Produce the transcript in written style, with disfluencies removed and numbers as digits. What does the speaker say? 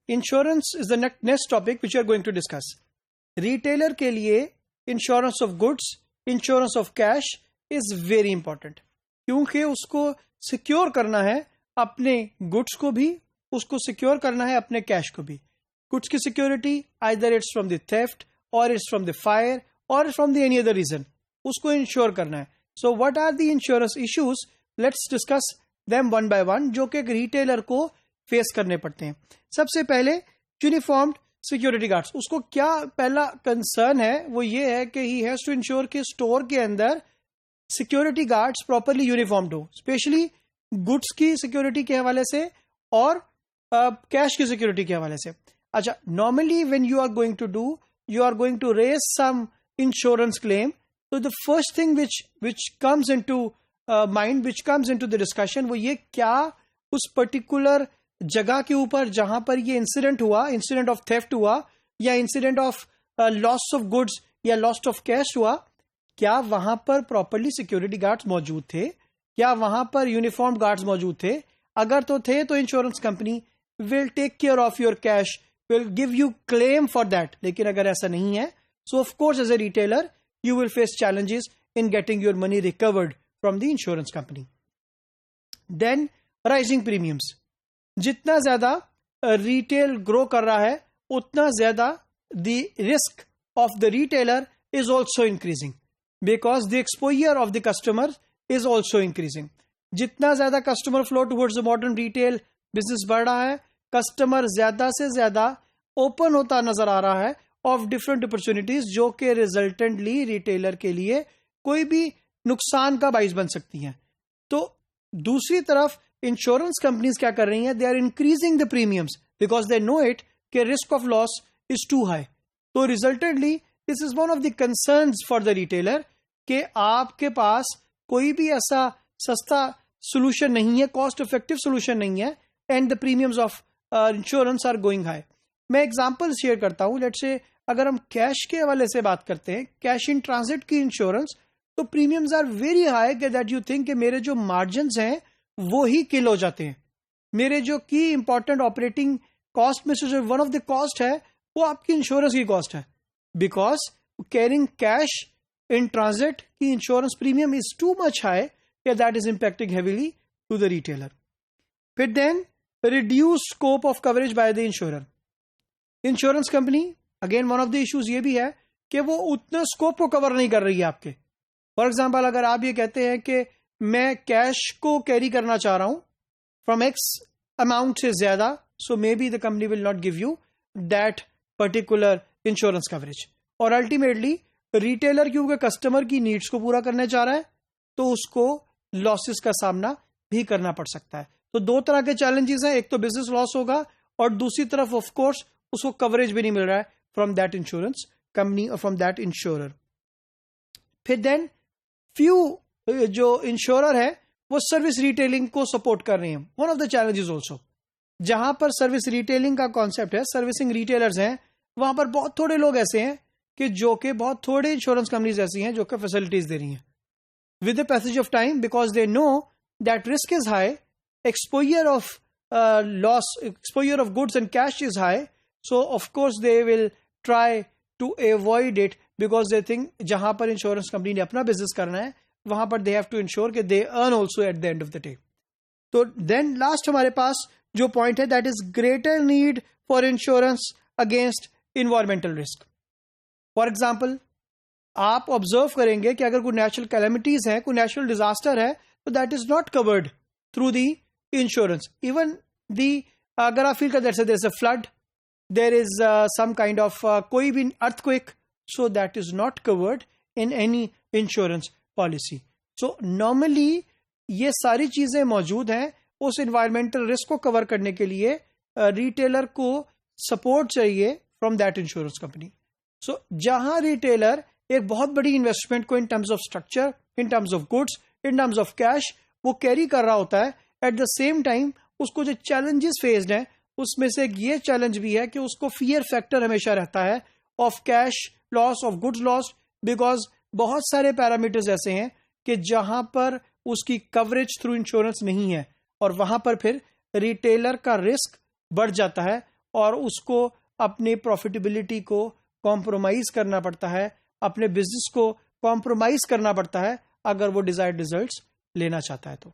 Insurance is the next topic which are going to discuss. Retailer के लिए insurance of goods, insurance of cash is very important, क्योंकि उसको secure करना है अपने गुड्स को भी, उसको सिक्योर करना है अपने कैश को भी। गुड्स की security either it's from the theft और इट्स फ्रॉम द फायर और from the any other reason, उसको इंश्योर करना है। So what are the insurance issues, let's discuss them one by one, जो कि एक रिटेलर को फेस करने पड़ते हैं। सबसे पहले यूनिफॉर्म्ड सिक्योरिटी गार्ड्स, उसको क्या पहला कंसर्न है वो ये है कि ही हैज टू इंश्योर कि स्टोर के अंदर सिक्योरिटी गार्ड्स प्रॉपरली यूनिफॉर्म्ड हो, स्पेशली गुड्स की सिक्योरिटी के हवाले से और कैश की सिक्योरिटी के हवाले से। अच्छा, normally when you are going to do, you are going to raise some insurance claim, तो the first thing which comes into mind, which comes into the discussion, वो ये क्या उस पर्टिकुलर जगह के ऊपर जहां पर ये इंसिडेंट हुआ, इंसिडेंट ऑफ थेफ्ट हुआ या incident of loss of goods या लॉस ऑफ कैश हुआ, क्या वहां पर प्रॉपरली सिक्योरिटी गार्ड्स मौजूद थे, क्या वहां पर यूनिफॉर्म गार्ड्स मौजूद थे? अगर तो थे तो insurance company will take care of your cash, will give you claim for that. लेकिन अगर ऐसा नहीं है, so of course as a retailer you will face challenges in getting your money recovered from the insurance company. Then rising premiums. जितना ज्यादा retail grow कर रहा है, उतना ज्यादा the risk of the retailer is also increasing because the exposure of the customer is also increasing. जितना ज्यादा customer flow towards the modern retail business बढ़ रहा है, customer ज्यादा से ज्यादा open होता नजर आ रहा है ऑफ डिफरेंट अपॉर्चुनिटीज, जो कि रिजल्टेंटली रिटेलर के लिए कोई भी नुकसान का बाइस बन सकती हैं। तो दूसरी तरफ इंश्योरेंस कंपनीज क्या कर रही हैं, they are increasing the premiums because they know it कि risk of loss is too high. तो resultantly this is one of the concerns for the retailer कि आपके पास कोई भी ऐसा सस्ता सोल्यूशन नहीं है, कॉस्ट इफेक्टिव सोल्यूशन नहीं है, and the premiums of insurance are going high. मैं एग्जांपल शेयर करता हूं। लेट्स से अगर हम कैश के हवाले से बात करते हैं, कैश इन ट्रांजिट की इंश्योरेंस, तो प्रीमियम्स आर वेरी हाई कि दैट यू थिंक कि मेरे जो मार्जिन्स हैं वो ही किल हो जाते हैं। मेरे जो की इंपॉर्टेंट ऑपरेटिंग कॉस्ट में से जो वन ऑफ द कॉस्ट है वो आपकी इंश्योरेंस की कॉस्ट है, because carrying cash in transit की insurance premium is too much high कि that is impacting heavily to the retailer. फिर then reduce scope of coverage by the insurer. Insurance company again one of the issues ये भी है कि वो उतने scope को कवर नहीं कर रही है आपके। फॉर एग्जांपल, अगर आप ये कहते हैं कि मैं कैश को कैरी करना चाह रहा हूं फ्रॉम एक्स अमाउंट से ज्यादा, so may be the company will not give you that particular insurance coverage. और अल्टीमेटली रिटेलर क्योंकि कस्टमर की नीड्स को पूरा करने चाह रहा है, तो उसको लॉसेस का सामना भी करना पड़ सकता है। तो दो तरह के चैलेंजेस हैं, एक तो बिजनेस लॉस होगा और दूसरी तरफ ऑफ कोर्स उसको कवरेज भी नहीं मिल रहा है फ्रॉम दैट इंश्योरेंस कंपनी और फ्रॉम दैट इंश्योरर। फिर देन फ्यू जो इंश्योरर है वो सर्विस रिटेलिंग को सपोर्ट कर रहे हैं। One of the challenges also, जहां पर सर्विस रिटेलिंग का कॉन्सेप्ट है, सर्विसिंग रिटेलर्स हैं, वहां पर बहुत थोड़े लोग ऐसे हैं कि जो कि बहुत थोड़े इंश्योरेंस कंपनीज ऐसी हैं जो कि फैसिलिटीज दे रही हैं। With the passage of time, because they know that risk is high, exposure of loss, exposure of goods and cash is high, so of course they will try to avoid it because they think जहां पर insurance company ने अपना business करना है वहां पर they have to ensure कि they earn also at the end of the day. तो then last हमारे पास जो पॉइंट है that is greater need for insurance against environmental risk. For example, आप ऑब्जर्व करेंगे कि अगर कोई नेचुरल कैलेमिटीज है, कोई नेचुरल डिजास्टर है, तो that is not covered through the insurance. Even अगर आप फील करते there is a flood, there is some kind of कोई भी earthquake, so that is not covered in any insurance policy. So normally ये सारी चीजें मौजूद हैं। उस environmental risk को कवर करने के लिए रिटेलर को सपोर्ट चाहिए फ्रॉम दैट इंश्योरेंस कंपनी। सो जहां रिटेलर एक बहुत बड़ी इन्वेस्टमेंट को in terms of structure, in terms of goods, in terms of cash वो कैरी कर रहा होता है, एट द सेम टाइम उसको जो चैलेंजेस फेस्ड हैं उसमें से एक ये चैलेंज भी है कि उसको फियर फैक्टर हमेशा रहता है of cash loss, of goods loss, because बहुत सारे पैरामीटर्स ऐसे हैं कि जहां पर उसकी कवरेज थ्रू इंश्योरेंस नहीं है और वहां पर फिर रिटेलर का रिस्क बढ़ जाता है और उसको अपनी प्रॉफिटेबिलिटी को कॉम्प्रोमाइज करना पड़ता है, अपने बिजनेस को कॉम्प्रोमाइज करना पड़ता है अगर वो डिजायर्ड रिजल्ट्स लेना चाहता है तो।